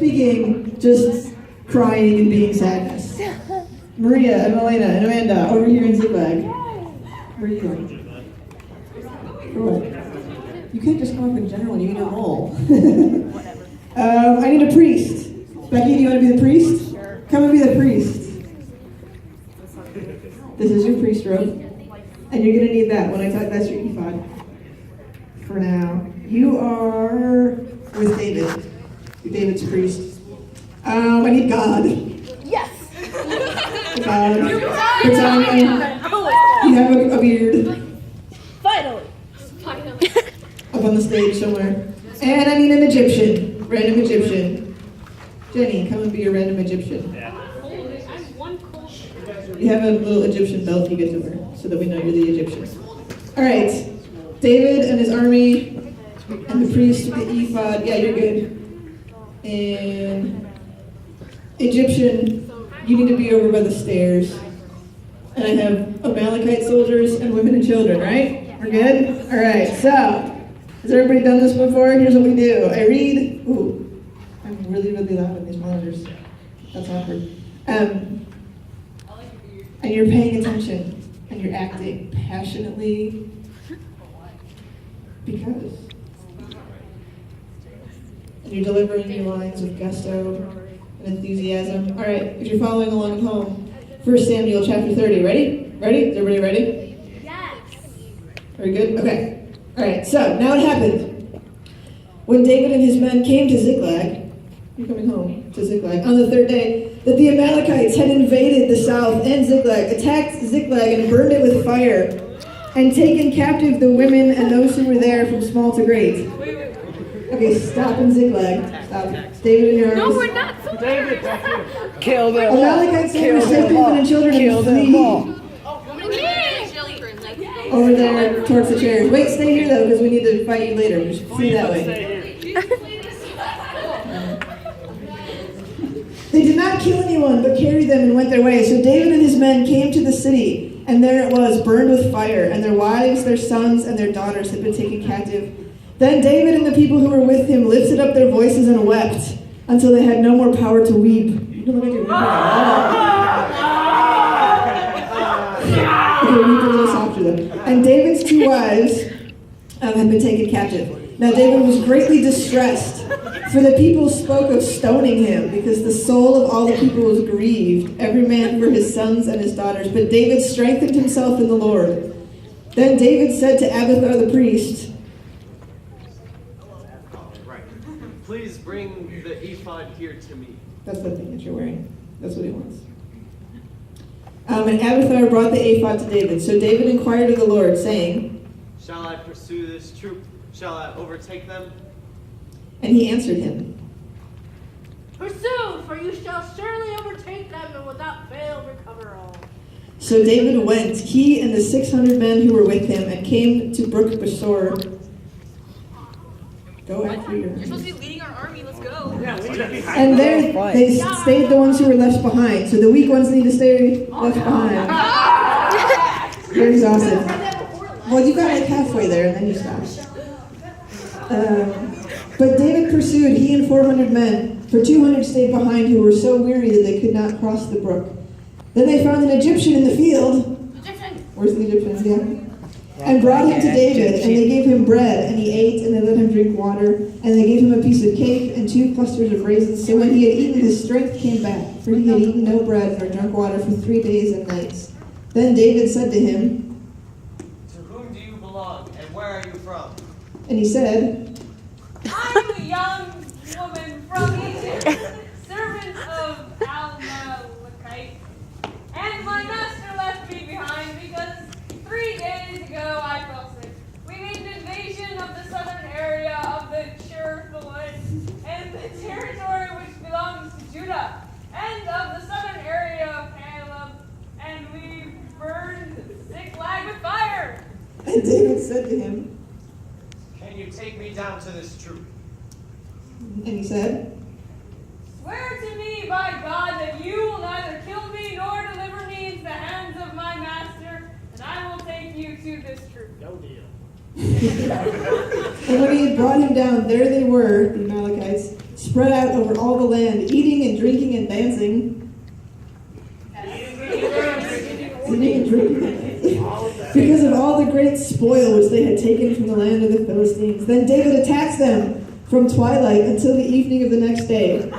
speaking, just crying and being sadness. Maria and Elena and Amanda over here in Ziklag. Where are you going? For what? You can't just come up in general, you need a role. I need a priest. Becky, do you want to be the priest? Sure. Come and be the priest. This is your priest robe. And you're going to need that when I talk. That's your ephod. For now. You are with David. You're David's priest. I need God. Yes. God. You have a beard. Finally. Up on the stage somewhere. And I need an Egyptian. Random Egyptian. Jenny, come and be a random Egyptian. You have a little Egyptian belt you get to wear so that we know you're the Egyptian. All right. David and his army and the priest with the ephod. Yeah, you're good. And Egyptian, you need to be over by the stairs. And I have Amalekite soldiers and women and children, right? We're good? All right, so, has everybody done this before? Here's what we do. I read, ooh, I'm really, really loud on these monitors. That's awkward. And you're paying attention, and you're acting passionately, because. And you're delivering your lines with gusto and enthusiasm. All right, if you're following along at home, 1 Samuel chapter 30. Ready? Ready? Is everybody ready? Yes. Very good? Okay. All right, so now it happened. When David and his men came to Ziklag, you're coming home to Ziklag, on the third day, that the Amalekites had invaded the south and Ziklag, attacked Ziklag and burned it with fire, and taken captive the women and those who were there from small to great. Okay, stop in Ziklag. Stop. David and your armies. No, we're not. David, kill them. Amalekites and women and children Kill them flee all. over there towards the chairs. Wait, stay here though, because we need to fight you later. Just see that way. They did not kill anyone, but carried them and went their way. So David and his men came to the city, and there it was, burned with fire, and their wives, their sons, and their daughters had been taken captive. Then David and the people who were with him lifted up their voices and wept until they had no more power to weep. You don't look like you're weeping Okay, weep a little softer then. And David's two wives had been taken captive. Now David was greatly distressed, for the people spoke of stoning him, because the soul of all the people was grieved, every man for his sons and his daughters. But David strengthened himself in the Lord. Then David said to Abiathar the priest, Please bring the ephod here to me. that's the thing that you're wearing. That's what he wants. And Abiathar brought the ephod to David. So David inquired of the Lord, saying, Shall I pursue this troop? Shall I overtake them? and he answered him, Pursue, for you shall surely overtake them and without fail recover all. So David went, he and the 600 men who were with him, and came to Brook Besor. Go after your You're supposed to be leading our army. Let's go. And there they stayed the ones who were left behind. So the weak ones need to stay left behind. You're exhausted. Well, you got like halfway there, and then you stopped. But David pursued, he and 400 men, for 200 stayed behind who were so weary that they could not cross the brook. Then they found an Egyptian in the field. Where's the Egyptian? Yeah. And brought him to David, and they gave him bread, and he ate, and they let him drink water, and they gave him a piece of cake and 2 clusters of raisins. So when he had eaten, his strength came back, for he had eaten no bread nor drunk water for 3 days and nights. Then David said to him, To whom do you belong, and where are you from? and he said, I'm a young woman from Egypt, servant of Amalekite, and my master left me behind because 3 days ago I fell sick. We made an invasion of the southern area of the Cherith and the territory which belongs to Judah, and of the southern area of Caleb, and we burned Ziklag with fire. and David said to him, Can you take me down to this troop? and he said, Swear to me by God that you will neither kill me nor deliver me into the hands of my master, and I will take you to this troop. No deal. And when he had brought him down, there they were, the Amalekites, spread out over all the land, eating and drinking and dancing. Eating and drinking. Because of all the great spoil which they had taken from the land of the Philistines. Then David attacked them from twilight until the evening of the next day.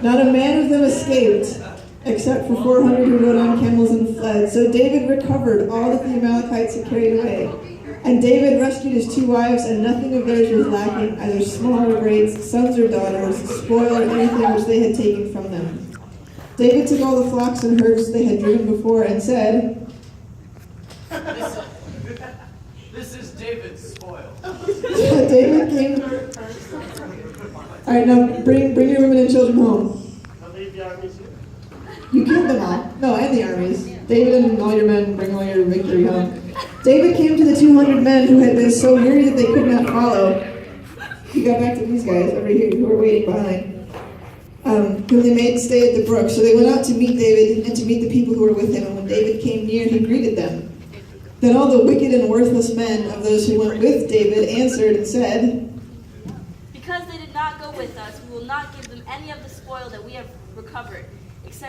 Not a man of them escaped, except for 400 who rode on camels and fled. So David recovered all that the Amalekites had carried away. And David rescued his 2 wives, and nothing of theirs was lacking, either small or great, sons or daughters, spoil or anything which they had taken from them. David took all the flocks and herds they had driven before and said, This is David's spoil. David came. All right, now bring your women and children home. You killed them all. No, and the armies. David and all your men, bring all your victory home. David came to the 200 men who had been so weary that they could not follow. He got back to these guys over here who were waiting behind. Whom they made stay at the brook. So they went out to meet David and to meet the people who were with him. And when David came near, he greeted them. Then all the wicked and worthless men of those who went with David answered and said, Because they did not go with us, we will not give them any of the spoil that we have recovered, except